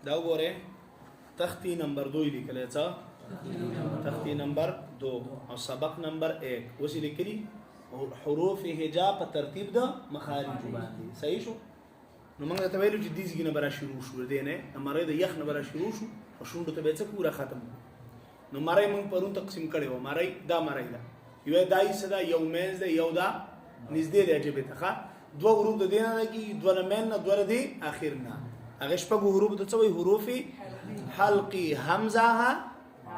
دا وګوره تختی نمبر 2 لیکل څه تختی نمبر 2 او سبق نمبر 1 اوس لیکلي حروف هجا په ترتیب د مخارج باندې صحیح شو نو موږ ته ویلو چې دې ځګنه برا شروع شو دې نه امره د یخ نه برا شروع شو او شونډو ته به څه پورا ختم نو مړی موږ پرون تقسیم کړي و مړی دا یو دای صدا یو مینز ده یو دا نږدې دی چې به ته دوه حروف د دینه نه کی دوه مین نه دوه دی اخر نه هغه شپږ حروف د څه وي حروف حلقي حمزه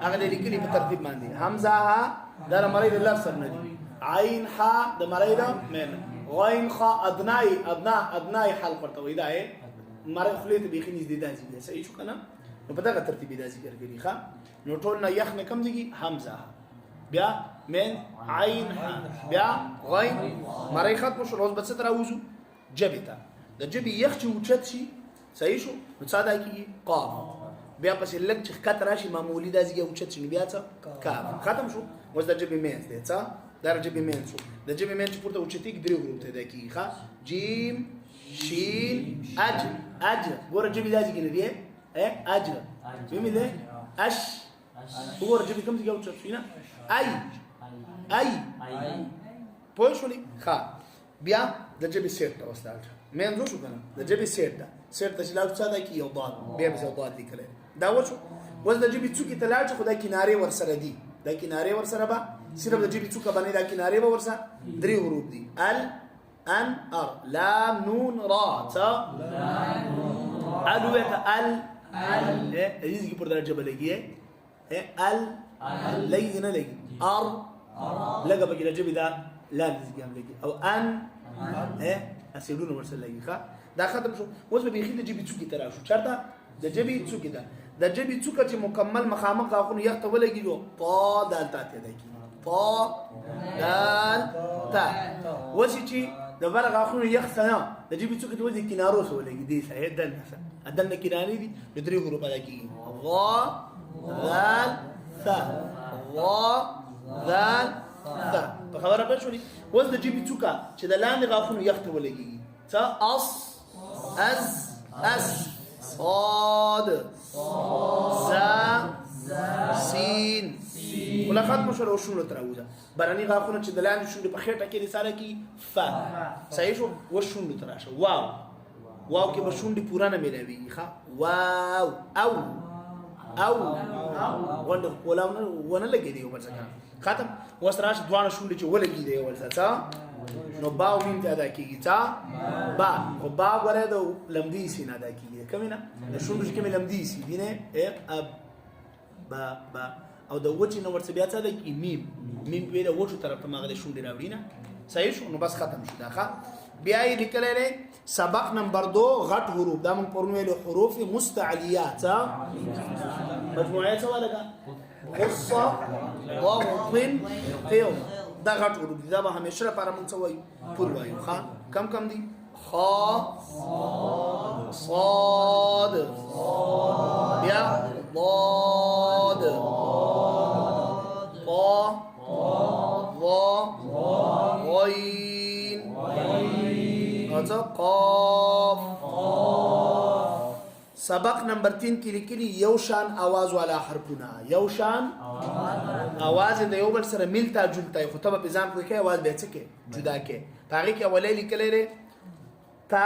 هغه لیکلي په ترتیب باندې حمزه دا مړی د لفظ نه دی عین ح د مړی د مین غین خ ادنای حلق ورته وي دا مړی خلیت به خنیز دی دازي صحیح شو کنه نو په دغه ترتیب دی ذکر کړي ښا نو ټول نه یخ نه کم دیږي حمزه بیا من عین بیا غین مړی ختم شو روز بس تر اوزو جبتا د جبي یخ چې اوچت شي صحیح شو نو څه دا کیږي قاف بیا پس لک چې خط راشي معمولی د ازګه اوچت شي بیا څه کاف ختم شو وز د جبي مینز دی څه د جبي مینز شو د جبي مینز پورته اوچتي درې ګروپ ته د کیږي ښا جیم شین اج ګور جبي د ازګه نه دی اجر بميله اش هو رجل كم تجاوب تشوفينا اي پوښولي ها بیا د جبي سیټ اوسدال مې انځو شو کنه د جبي سیټ چې لاو څه دا کی یو ضاد بیا به ضاد لیکل دا وشو وز د جبي څوکي تلاړ چې خدای کیناره ور سره دي د کیناره ور سره با صرف د جبي څوکه باندې د کیناره ور سره درې حروف دي ال ان ار لام نون را تا الوت ال رزقي پر درجه بلګي ال لين لګي ار لګه بګي درجه بدا لا رزقي هم لګي او ان اسيدون ورسل لګي ښا دا ختم شو اوس به بيخي د جبي څوکي ترا شو چرته د جبي څوکي دا د جبي څوکه چې مکمل مخامخ غاخونو یخته ولګي جو طا دال تا ته دی طا دال تا وسی چې د بر غاخونو یخته د جبي څوکي د وځي کینارو سو لګي دي صحیح دل ادن کینانی دي د درې حروف لګي وا ذال ثا وا ذال ثا په خبره پېښ شولې اوس د جبي څوکه چې د لاندې غاخونو یخته ولګي څا اس صاد زا سین ولا ختم شو لو شنو تراوزه براني غاخونه چې د لاندې شونډې په خېټه کې لساره کې فا صحیح شو و شونډې تراشه واو کې به شونډې پورا نه ملوي ښا واو او وند کولاونه ونه لګي دی ورڅخه ختم وسراش دوانه شونډې چې ولګي دی ورڅخه نو باو مين ته ادا کیږي تا با خو با غره د لمدی سي نه ادا کیږي کمینه د شونډو کې لمدی سي دینه اب با او د وچی نو ورڅ بیا څه د میم به د وچو طرف ته ماغله شونډې راوړي نه صحیح شو نو بس ختم شو دا ښا بیا یې لیکل لري سبق نمبر 2 غټ حروف دا موږ پرون ویلو حروف مستعلیات مجموعه څه ولګه قصه ضغط قيم دا غټ حروف دا به همیشه لپاره موږ څه وایو پور وایو ښا کم دي خا صاد بیا ضاد طا ظا غين قاف سبق نمبر 3 کې لیکلي یو شان आवाज والا حرفونه یو شان आवाज د یو بل سره ملتا جلتا خو ته په ځان کې आवाज به څه کې جدا کې هغه کې اولې لیکل لري تا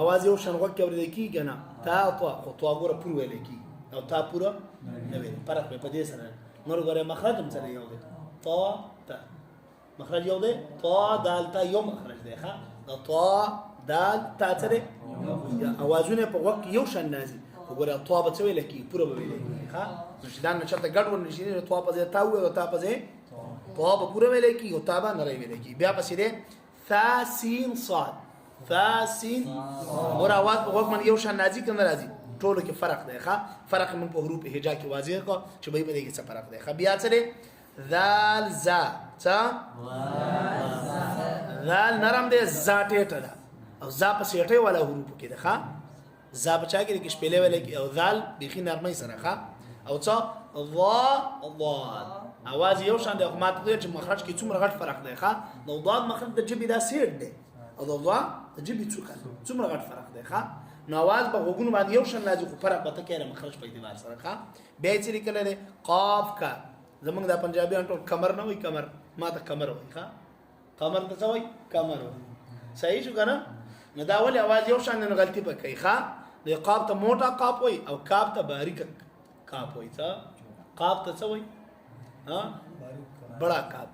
आवाज یو شان وکړي ورته کیږي نه تا خو تو وګوره پور ویل کی او تا پورا نه ویل فرق په دې سره نور غره مخرج هم سره یو دی تا مخرج یو دی طا دال تا یو مخرج دی ښا طا دال تا سره اوازونه په وخت یو شان نازي وګوره طا به څه ویل کی پورا به ویل کی ښا چې دا نه چرته ګډ ورنشي نه طا په ځای تا و او تا په ځای طا به پورا ویل کی او تا به نه ویل کی بیا پسې دی ثا سین صاد ثا سین ور اواز په وخت من یو شان نازي کنه راځي ټولو کې فرق دی ښا فرق من په حروف هجا کې واضح کو چې به دې کې څه فرق دی ښا بیا څه دی ذال زا څه ذال نرم دی زا ټیټه ده او زا په سیټه والا حروف کې ده ښا زا بچا کې شپېلې ولا کې او ذال بيخي نرمۍ سره ښا او څه ضاد اواز یو شان دی خو ماته چې مخرج کې څومره غټ فرق دی ښا نو ضاد مخرج د جبې دا سیټ دی او ضاد د جبې څومره غټ فرق دی ښا نو आवाज په غوګونو باندې یو شان راځي خو فرق پته کوي مخرج په اعتبار سره ښه بیا چې لیکل دی قاف کا زمونږ د پنجابیان ټول کمر نه وای کمر ما ته کمر وای ښه کمر ته څه وای کمر وای صحیح شو کنه نو دا ولې आवाज یو شان نه غلطي پکې ښه د قاف ته موټا قاف وای او کاف ته باریک کاف وای څه قاف ته څه وای ها بڑا کاف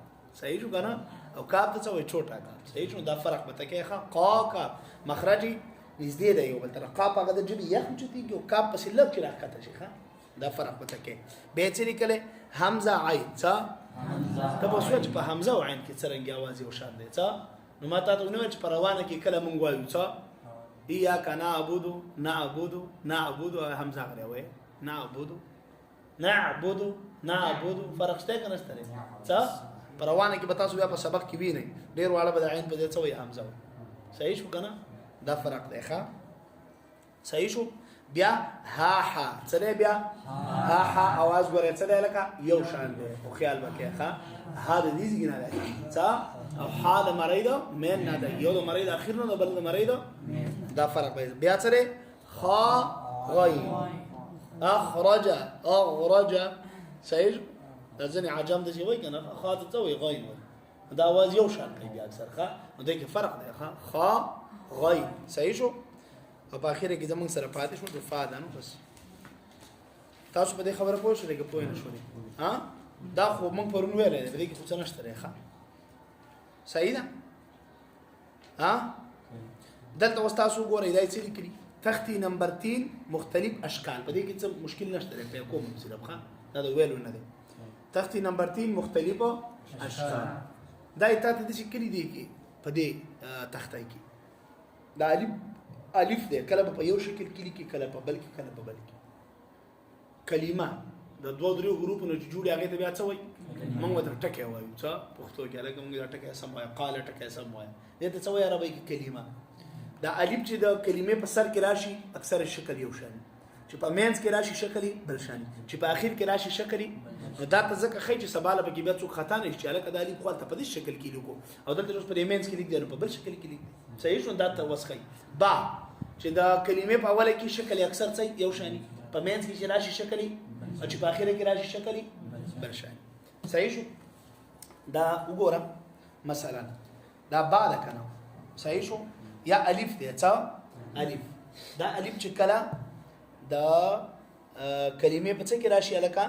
صحیح شو کنه او کاف ته څه وای چھوٹا کاف صحیح شو دا فرق پته کوي ښه قا کا مخرجي نږدې دی یو بل تر قاف هغه د جبي یخ چتیږي او کاف پسې لږ چې راکته شي ښه دا فرق پته کوي به چې لیکل حمزه عین څه حمزه تبو سوچ په حمزه او عین کې څنګه आवाज یو شان دی څه نو ماته ته نو چې پروانه کې کله مونږ وایو څه اياک نعبد حمزه غره وای نعبد فرق شته کنه ستاره څه پروانه کې بتاسو بیا په سبق کې وی نه ډیر واړه به عین په دې څه وای حمزه صحیح شو کنه دا فرق دی ښه صحیح شو بیا ها ها څه بیا ها ها आवाज غره څه لکه یو شان دی او خیال وکړه ها ها د دې ځګنه دی څه او ها د مریض مین نه دی یو د مریض اخر نه بل د مریض دا فرق دی بیا څه خا غین اخرج صحیح دا ځنه عجم د شي وای کنه خا ته وای غین دا आवाज یو شان دی بیا اکثر ښه نو دغه فرق دی خا غین صحیح شو او په اخر کې زمونږ سره پاتې شو د فاده نو بس تاسو په دې خبره پوه شئ چې پوه نه شئ ها دا خو موږ پرون ویل دی دغه څه نشته ښه صحیح ده ها دلته تاسو ګورئ دا څه لیکلي تختی نمبر 3 مختلف اشکال په دې کې څه مشکل نشته په کوم مصیبت ښه دا ویلو نه دی تختی نمبر 3 مختلف اشکال دا ایتات د شکل دی کې په دې تختای کې دا الف دی کله په یو شکل کې لیکي کله په بل کې کله په بل کې کلمه د دوه درو حروفونو چې جوړي هغه ته بیا څه وایي موږ ته ټکی وایو څه پښتو کې لکه موږ ټکی سم وایو قال ټکی سم وایو دې ته څه وایي عربی کې کلمه دا الف چې د کلمې په سر کې راشي اکثر شکل یو شان چې په مینس کې راشي شکل بل شان چې په اخر کې راشي شکل نو دا ته ځکه خې چې سباله به کې بیا څوک خطا نه شي الکه د الف خپل ته په دې شکل کې لیکو او دلته اوس په مینس کې لیک دی په بل شکل کې لیک صحیح شو دا ته وسخی با چې دا کلمې په اوله کې شکل اکثر څه یو شانی په مینس کې راشي شکل او چې په اخر کې راشي شکل بل شان صحیح شو دا وګوره مثلا دا با ده کنه صحیح شو یا الف دی څه الف دا الف چې کله دا کلمې په څه کې راشي الکه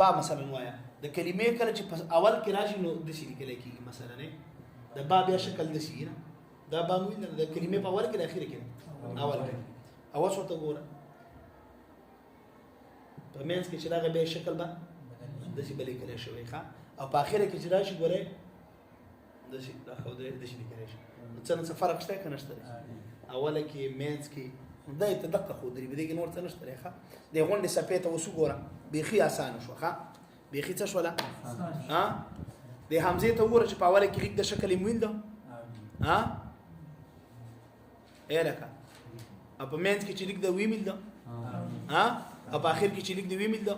با مثلا وایا د کلمې کله چې اول کې راشي نو د شي لیکل کېږي مثلا نه د با بیا شکل د شي نه دا با مو د کلمې په اول کې د اخر کې اول کې اواز ورته ګوره په مینس کې چې دا به شکل به د شي بلې کله شوی ښا او په اخر کې چې راشي ګوره د شي دا خو د شي لیکل شي څه فرق شته کنه شته اوله کې مینس کې دا ته دقه خو درې بده کې نور څه نشته ښه د غونډې سپېته وسو ګوره بيخي اسانه شو ښه بيخي څه شو لا ها د حمزه ته وګوره چې په اوله کې لیک د شکل مویل ده ها الکه په مینس کې چې لیک د ویمیل ده ها او په اخر کې چې لیک د ویمیل ده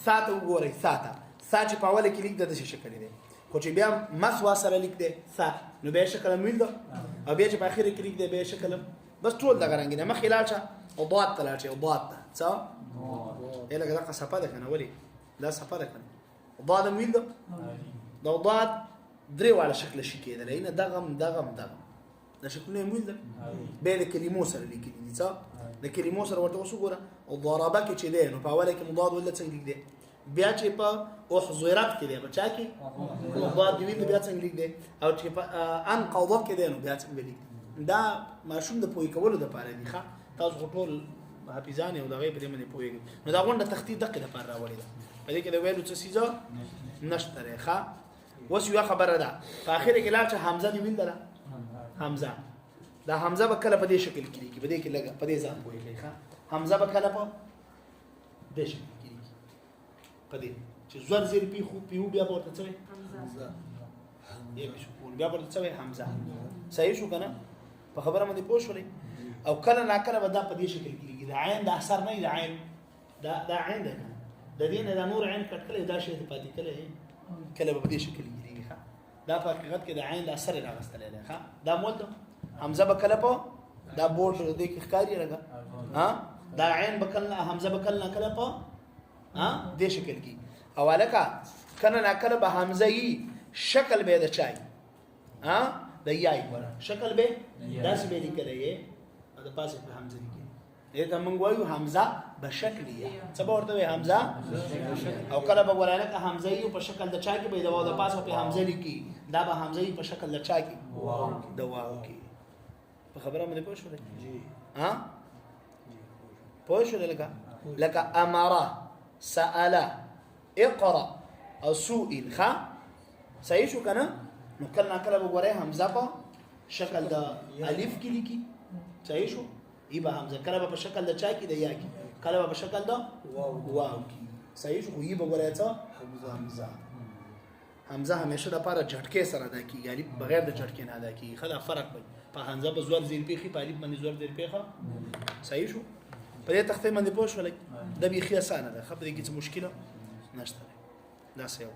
ساته وګوره ساته ساته په اوله کې لیک د شکل دی خو چې بیا مسوا سره لیک دی سا نو به شکل مویل ده او بیا چې په اخر کې لیک دی به شکل بس ټول دا غرانګنه مخې لاړه او ضاد تلاشه او ضاد څه الکه دا صفه ده کنه ولي دا صفه ده کنه ضاد مویل ده دا ضاد درې والا شکل شي کېدل نه دغم دا شکلونه مویل ده به د کلمو سره لیکلي دي څه د کلمو سره ورته وسو ګوره او ضربه کې چې ده نو په اوله کې مضاد ولا څنګه لیک دی بیا چې په احضرت کې دی بچا کې مضاد دی بیا څنګه لیک دی او چې په ان قوضه کې دی نو بیا څنګه لیک دا ماشوم د پوي کولو د پاره دی ښا تاسو ټول حافظان او دغه په دې باندې پويږي نو دا غونډه تخطیط دغه لپاره راوړي ده په دې کې د ویلو څه سيزه نشته ښا وس یو خبره ده په اخر کې لا چې حمزه دی ویل ده حمزه دا حمزه به کله په دې شکل کې لیکي په دې کې لګه په دې ځان پويږي ښا حمزه به کله په دې شکل کې لیکي په دې چې زور زیر پیو بیا ورته څه حمزه یې بیا ورته څه حمزه صحیح شو کنه په خبره باندې پوه شولې او کله نا کله به دا په دې شکل کې لیکي دا عین د اثر نه دی عین دا عین ده د دې نه د نور عین کټ کله دا شی ته پاتې کله په دې شکل کې لیکي دا په حقیقت کې د عین د اثر راغستل دی ښا دا مول حمزه به کله په دا بورډ دې کې ښکاری لګا ها دا عین بکلنا حمزه بکلنا کله په ها دې شکل کې حواله کا کنه نا کله به حمزه ای شکل به د چای ها د یای ورا شکل به داس به لیکل یې دا پاسه په حمزه لیکل دا موږ وایو حمزه بشکلیه څه ورته حمزه او کله به ورانه که حمزه ای په شکل د چا کې به د پاسه په حمزه لیکي دا به حمزه ای په شکل د چا کې د واو کې په خبره مې پوه شو جی ها پوه شو لکه امره سأل اقرا او سئل ها صحیح شو کنه نو کله کله به ګوره حمزه په شکل د الف کې لیکي صحیح شو ایبه حمزه کله په شکل د چا کې د یا کې کله په شکل د واو کې صحیح شو ایبه ګوره څه حمزه همیشه د لپاره جھٹکے سره ادا کیږي یعنی بغیر د جھٹکے نه ادا کیږي خلا فرق وي په حمزه په زور زیر پیخي په الف باندې زور زیر پیخه صحیح شو په دې تخته باندې پوه شو د بي خي اسانه ده خبرې کې څه مشکله نشته دا څه یو